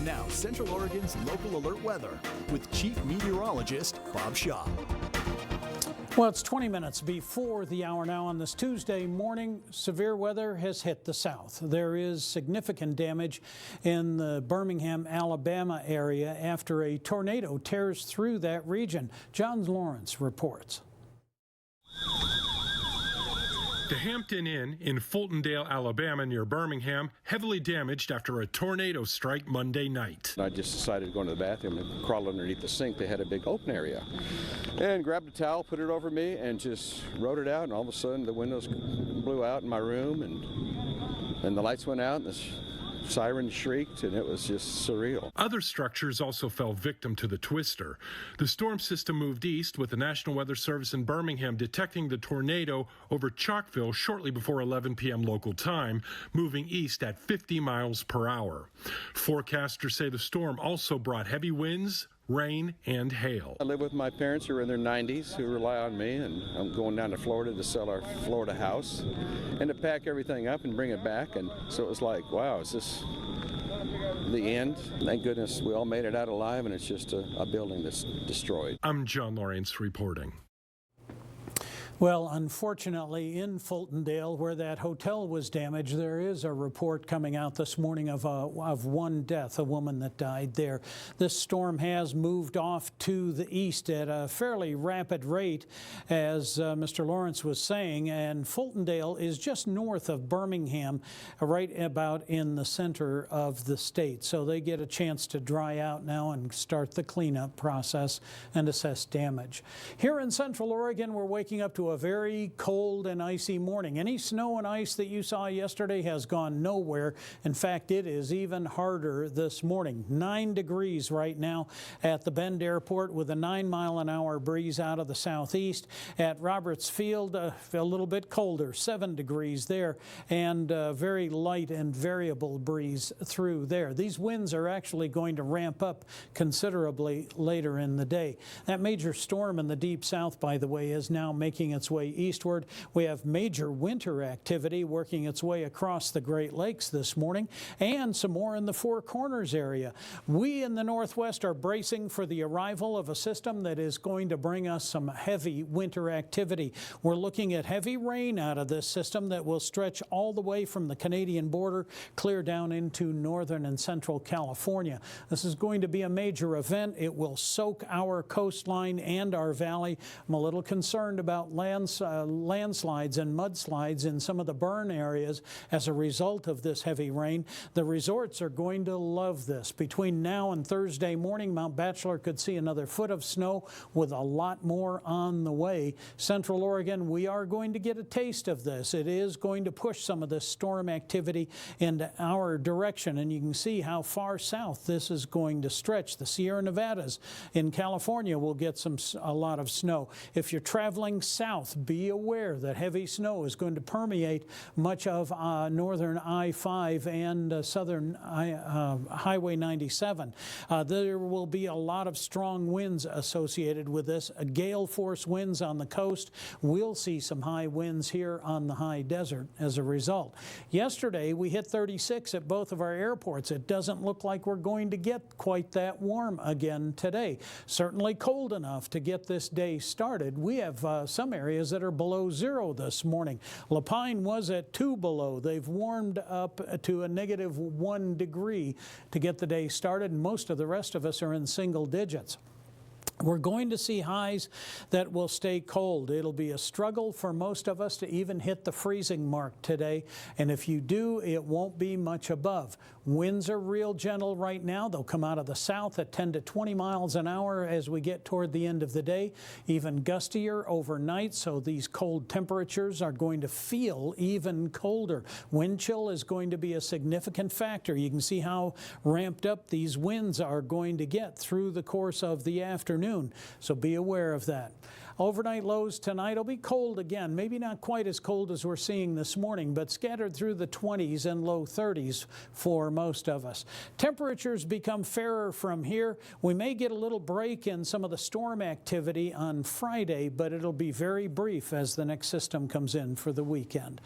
now, Central Oregon's local alert weather with Chief Meteorologist Bob Shaw. Well, it's 20 minutes before the hour now on this Tuesday morning. Severe weather has hit the south. There is significant damage in the Birmingham, Alabama area after a tornado tears through that region. John Lawrence reports. The Hampton Inn in Fultondale, Alabama, near Birmingham, heavily damaged after a tornado strike Monday night. I just decided to go into the bathroom and crawl underneath the sink. They had a big open area. And grabbed a towel, put it over me, and just rode it out. And all of a sudden, the windows blew out in my room, and the lights went out, and the siren shrieked, and it was just surreal. Other structures also fell victim to the twister. The storm system moved east, with the National Weather Service in Birmingham detecting the tornado over Chalkville shortly before 11 p.m. local time, moving east at 50 miles per hour. Forecasters say the storm also brought heavy winds, rain, and hail. I live with my parents who are in their 90s who rely on me, and I'm going down to Florida to sell our Florida house and to pack everything up and bring it back. And so it was like, wow, is this the end? Thank goodness we all made it out alive, and it's just a building that's destroyed. I'm John Lawrence reporting. Well, unfortunately, in Fultondale, where that hotel was damaged, there is a report coming out this morning of one death, a woman that died there. This storm has moved off to the east at a fairly rapid rate, as Mr. Lawrence was saying, and Fultondale is just north of Birmingham, right about in the center of the state. So they get a chance to dry out now and start the cleanup process and assess damage. Here in Central Oregon, we're waking up to a very cold and icy morning. Any snow and ice that you saw yesterday has gone nowhere. In fact, it is even harder this morning. 9 degrees right now at the Bend Airport with a 9-mile-an-hour breeze out of the southeast. At Roberts Field, a little bit colder, 7 degrees there, and a very light and variable breeze through there. These winds are actually going to ramp up considerably later in the day. That major storm in the deep south, by the way, is now making its way eastward. We have major winter activity working its way across the Great Lakes this morning, and some more in the Four Corners area. We in the Northwest are bracing for the arrival of a system that is going to bring us some heavy winter activity. We're looking at heavy rain out of this system that will stretch all the way from the Canadian border clear down into northern and central California. This is going to be a major event. It will soak our coastline and our valley. I'm a little concerned about landslides and mudslides in some of the burn areas as a result of this heavy rain. The resorts are going to love this. Between now and Thursday morning, Mount Bachelor could see another foot of snow with a lot more on the way. Central Oregon, we are going to get a taste of this. It is going to push some of this storm activity into our direction, and you can see how far south this is going to stretch. The Sierra Nevadas in California will get a lot of snow. If you're traveling south, be aware that heavy snow is going to permeate much of northern I-5 and southern Highway 97. There will be a lot of strong winds associated with this. Gale force winds on the coast. We'll see some high winds here on the high desert as a result. Yesterday, we hit 36 at both of our airports. It doesn't look like we're going to get quite that warm again today. Certainly cold enough to get this day started. We have some areas that are below zero this morning. La Pine was at 2 below. They've warmed up to a -1 degree to get the day started. Most of the rest of us are in single digits. We're going to see highs that will stay cold. It'll be a struggle for most of us to even hit the freezing mark today, and if you do, it won't be much above. Winds are real gentle right now. They'll come out of the south at 10 to 20 miles an hour as we get toward the end of the day, even gustier overnight, so these cold temperatures are going to feel even colder. Wind chill is going to be a significant factor. You can see how ramped up these winds are going to get through the course of the afternoon. So be aware of that. Overnight lows tonight will be cold again, maybe not quite as cold as we're seeing this morning, but scattered through the 20s and low 30s for most of us. Temperatures become fairer from here. We may get a little break in some of the storm activity on Friday, but it'll be very brief as the next system comes in for the weekend.